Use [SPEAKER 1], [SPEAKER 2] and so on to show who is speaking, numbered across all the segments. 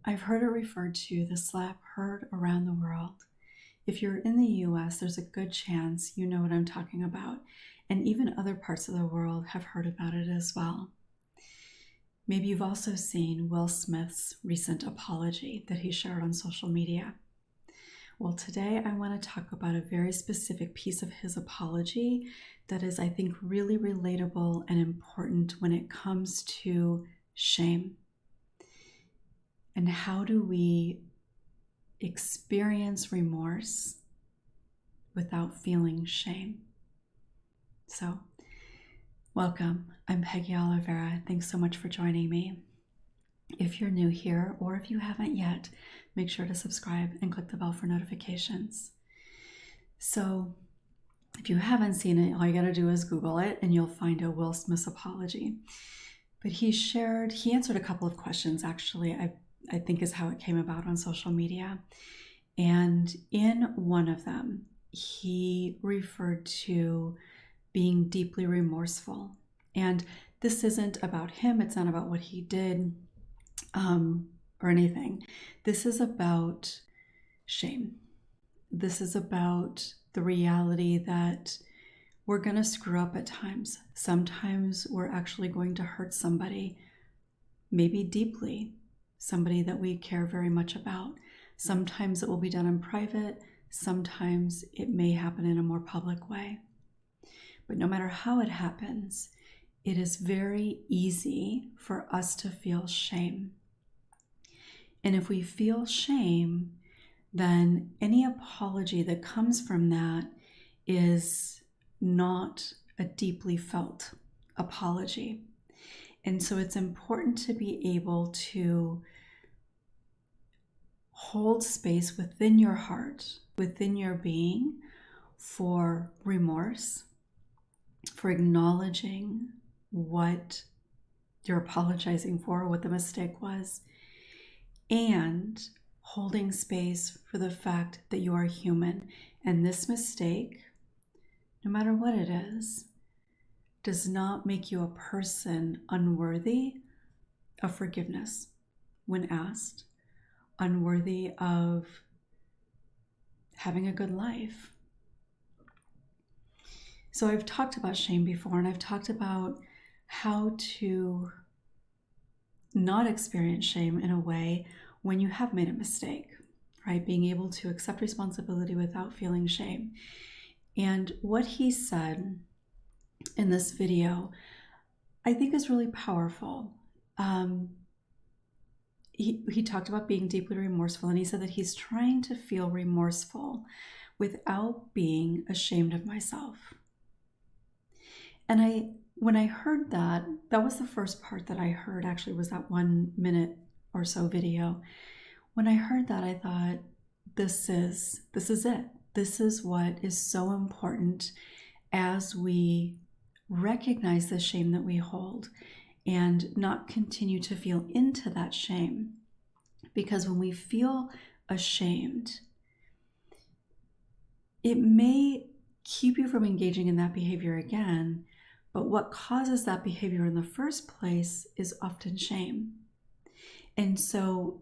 [SPEAKER 1] I've heard it referred to the slap heard around the world. If you're in the US, there's a good chance you know what I'm talking about, and even other parts of the world have heard about it as well. Maybe you've also seen Will Smith's recent apology that he shared on social media. Well, today I want to talk about a very specific piece of his apology that is, I think, really relatable and important when it comes to shame. And how do we experience remorse without feeling shame? So, welcome. I'm Peggy Oliveira. Thanks so much for joining me. If you're new here, or if you haven't yet, make sure to subscribe and click the bell for notifications. So, if you haven't seen it, all you gotta do is Google it and you'll find a Will Smith apology. But he answered a couple of questions, actually, I think is how it came about on social media. And in one of them, he referred to being deeply remorseful. And this isn't about him, it's not about what he did or anything. This is about shame. This is about the reality that we're going to screw up at times. Sometimes we're actually going to hurt somebody, maybe deeply, somebody that we care very much about. Sometimes it will be done in private. Sometimes it may happen in a more public way. But no matter how it happens, it is very easy for us to feel shame. And if we feel shame, then any apology that comes from that is not a deeply felt apology. And so it's important to be able to hold space within your heart, within your being, for remorse, for acknowledging what you're apologizing for, what the mistake was, and holding space for the fact that you are human. And this mistake, no matter what it is, does not make you a person unworthy of forgiveness when asked, unworthy of having a good life. So I've talked about shame before, and I've talked about how to not experience shame in a way when you have made a mistake, right? Being able to accept responsibility without feeling shame. And what he said in this video, I think is really powerful. He talked about being deeply remorseful, and he said that he's trying to feel remorseful without being ashamed of myself. And when I heard that, that was the first part that I heard, actually, was that 1 minute or so video. When I heard that, I thought, this is it. This is what is so important as we recognize the shame that we hold and not continue to feel into that shame. Because when we feel ashamed, it may keep you from engaging in that behavior again, but what causes that behavior in the first place is often shame. And so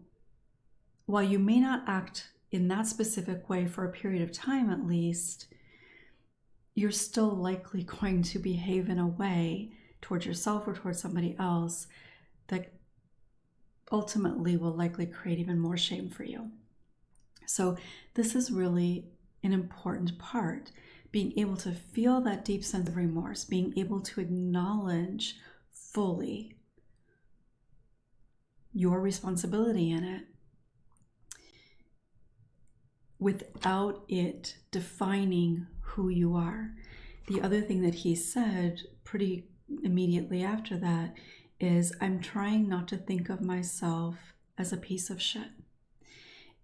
[SPEAKER 1] while you may not act in that specific way for a period of time at least, you're still likely going to behave in a way towards yourself or towards somebody else that ultimately will likely create even more shame for you. So this is really an important part, being able to feel that deep sense of remorse, being able to acknowledge fully your responsibility in it without it defining who you are. The other thing that he said pretty immediately after that is, I'm trying not to think of myself as a piece of shit.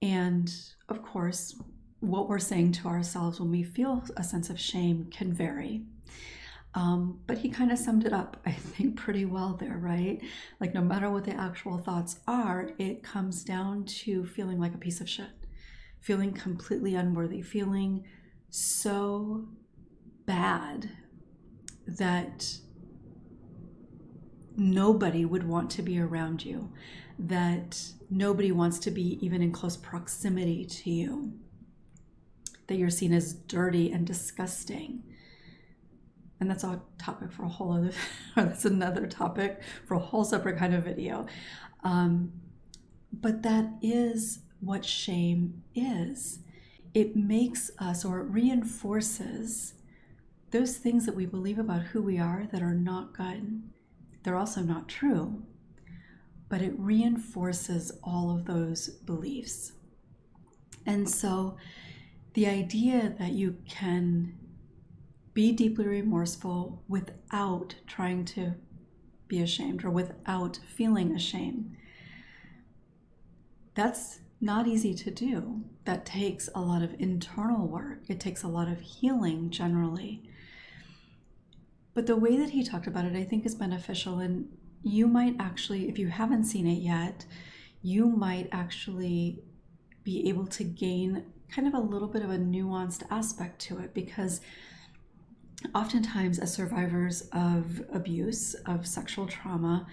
[SPEAKER 1] And of course, what we're saying to ourselves when we feel a sense of shame can vary. But he kind of summed it up, I think, pretty well there, right? Like, no matter what the actual thoughts are, it comes down to feeling like a piece of shit, feeling completely unworthy, feeling so bad that nobody would want to be around you, that nobody wants to be even in close proximity to you, that you're seen as dirty and disgusting. And that's a topic for a whole other, or that's another topic for a whole separate kind of video. But that is what shame is. It makes us, or it reinforces those things that we believe about who we are that are not good. They're also not true, but it reinforces all of those beliefs. And so the idea that you can be deeply remorseful without trying to be ashamed or without feeling ashamed, that's not easy to do. That takes a lot of internal work. It takes a lot of healing generally. But the way that he talked about it, I think, is beneficial. And you might actually, if you haven't seen it yet, you might actually be able to gain kind of a little bit of a nuanced aspect to it, because oftentimes as survivors of abuse, of sexual trauma,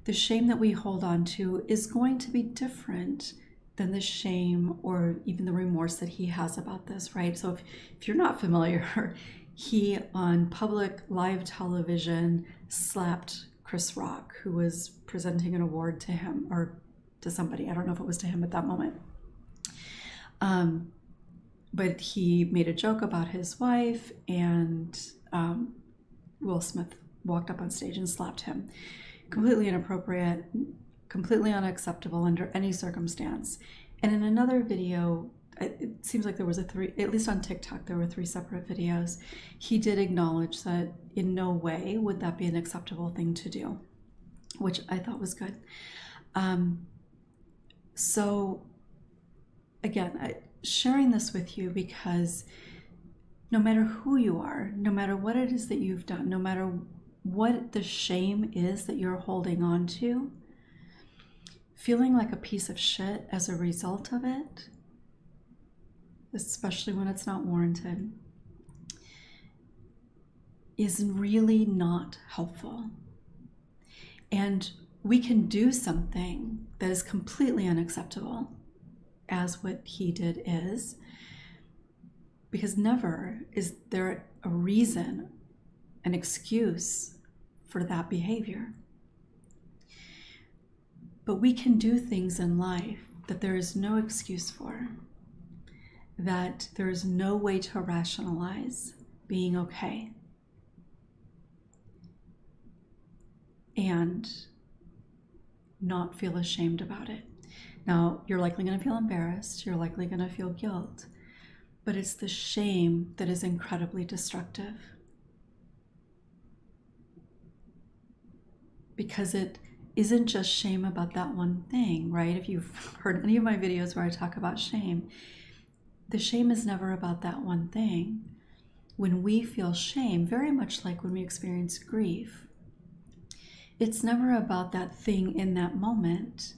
[SPEAKER 1] the shame that we hold on to is going to be different than the shame or even the remorse that he has about this, right? So if you're not familiar, he on public live television slapped Chris Rock, who was presenting an award to him or to somebody. I don't know if it was to him at that moment. But he made a joke about his wife, and Will Smith walked up on stage and slapped him. Completely inappropriate, completely unacceptable under any circumstance. And in another video, it seems like there was at least on TikTok, there were 3 separate videos. He did acknowledge that in no way would that be an acceptable thing to do, which I thought was good. So again, sharing this with you because no matter who you are, no matter what it is that you've done, no matter what the shame is that you're holding on to, feeling like a piece of shit as a result of it, especially when it's not warranted, is really not helpful. And we can do something that is completely unacceptable, as what he did is, because never is there a reason, an excuse for that behavior. But we can do things in life that there is no excuse for, that there is no way to rationalize being okay. And not feel ashamed about it. Now, you're likely going to feel embarrassed, you're likely going to feel guilt, but it's the shame that is incredibly destructive. Because it isn't just shame about that one thing, right? If you've heard any of my videos where I talk about shame, the shame is never about that one thing. When we feel shame, very much like when we experience grief, it's never about that thing in that moment.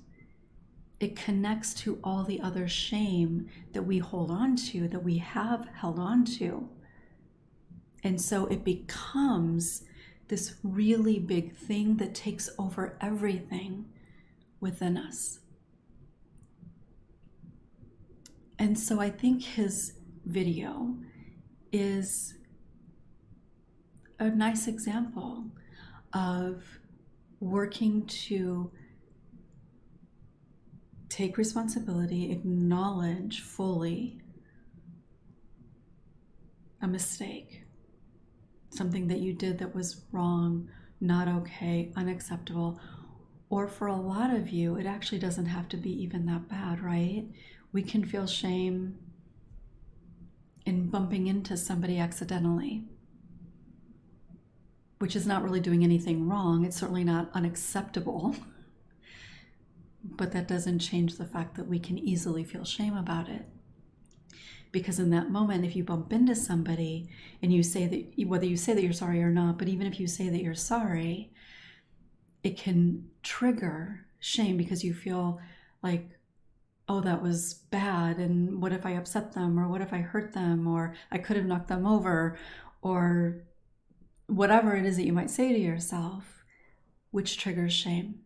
[SPEAKER 1] It connects to all the other shame that we hold on to, that we have held on to. And so it becomes this really big thing that takes over everything within us. And so I think his video is a nice example of working to take responsibility, acknowledge fully a mistake, something that you did that was wrong, not okay, unacceptable. Or for a lot of you, it actually doesn't have to be even that bad, right? We can feel shame in bumping into somebody accidentally, which is not really doing anything wrong. It's certainly not unacceptable. But that doesn't change the fact that we can easily feel shame about it. Because in that moment, if you bump into somebody and you say that, whether you say that you're sorry or not, but even if you say that you're sorry, it can trigger shame because you feel like, oh, that was bad. And what if I upset them? Or what if I hurt them? Or I could have knocked them over? Or whatever it is that you might say to yourself, which triggers shame.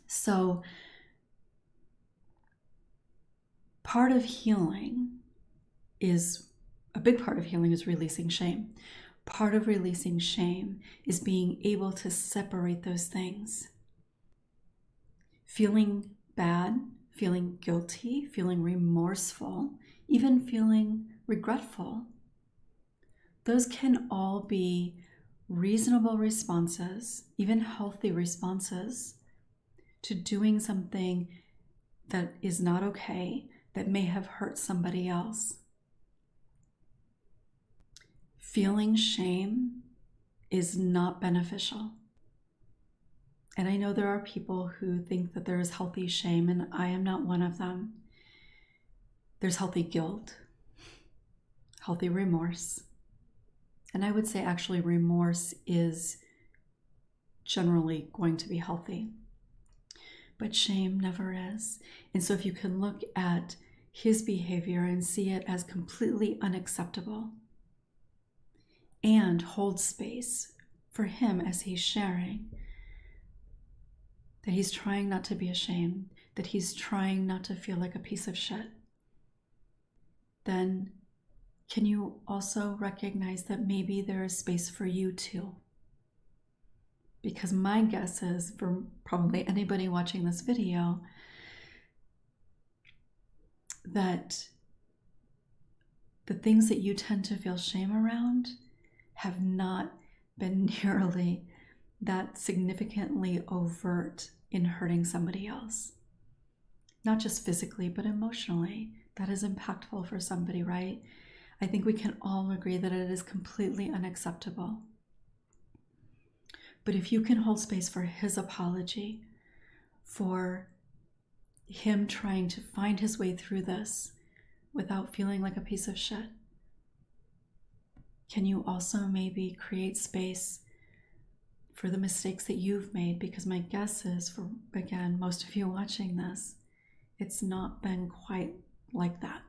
[SPEAKER 1] So part of healing is, a big part of healing is releasing shame. Part of releasing shame is being able to separate those things. Feeling bad, feeling guilty, feeling remorseful, even feeling regretful. Those can all be reasonable responses, even healthy responses, to doing something that is not okay, that may have hurt somebody else. Feeling shame is not beneficial. And I know there are people who think that there is healthy shame, and I am not one of them. There's healthy guilt, healthy remorse. And I would say actually remorse is generally going to be healthy. But shame never is. And so if you can look at his behavior and see it as completely unacceptable and hold space for him as he's sharing, that he's trying not to be ashamed, that he's trying not to feel like a piece of shit, then can you also recognize that maybe there is space for you too? Because my guess is, for probably anybody watching this video, that the things that you tend to feel shame around have not been nearly that significantly overt in hurting somebody else. Not just physically, but emotionally. That is impactful for somebody, right? I think we can all agree that it is completely unacceptable. But if you can hold space for his apology, for him trying to find his way through this without feeling like a piece of shit, can you also maybe create space for the mistakes that you've made? Because my guess is, for, again, most of you watching this, it's not been quite like that.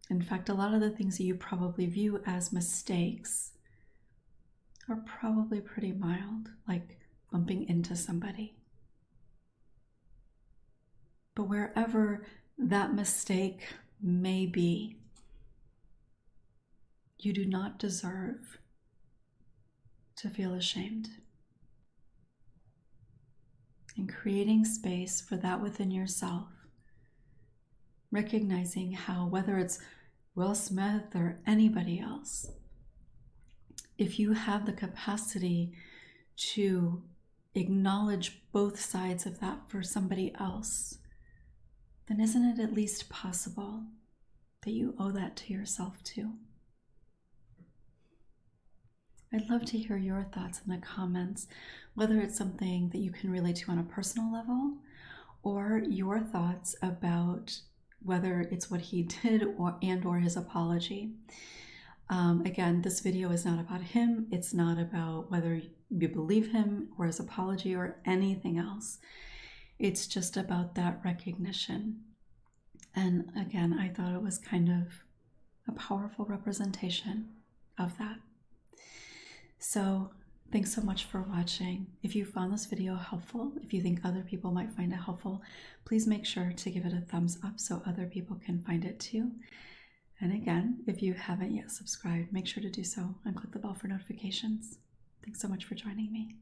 [SPEAKER 1] In fact, a lot of the things that you probably view as mistakes are probably pretty mild, like bumping into somebody. But wherever that mistake may be, you do not deserve to feel ashamed. And creating space for that within yourself, recognizing how, whether it's Will Smith or anybody else, if you have the capacity to acknowledge both sides of that for somebody else, then isn't it at least possible that you owe that to yourself too? I'd love to hear your thoughts in the comments, whether it's something that you can relate to on a personal level, or your thoughts about whether it's what he did or his apology. Again, this video is not about him. It's not about whether you believe him or his apology or anything else. It's just about that recognition. And again, I thought it was kind of a powerful representation of that. So thanks so much for watching. If you found this video helpful, if you think other people might find it helpful, please make sure to give it a thumbs up so other people can find it too. And again, if you haven't yet subscribed, make sure to do so and click the bell for notifications. Thanks so much for joining me.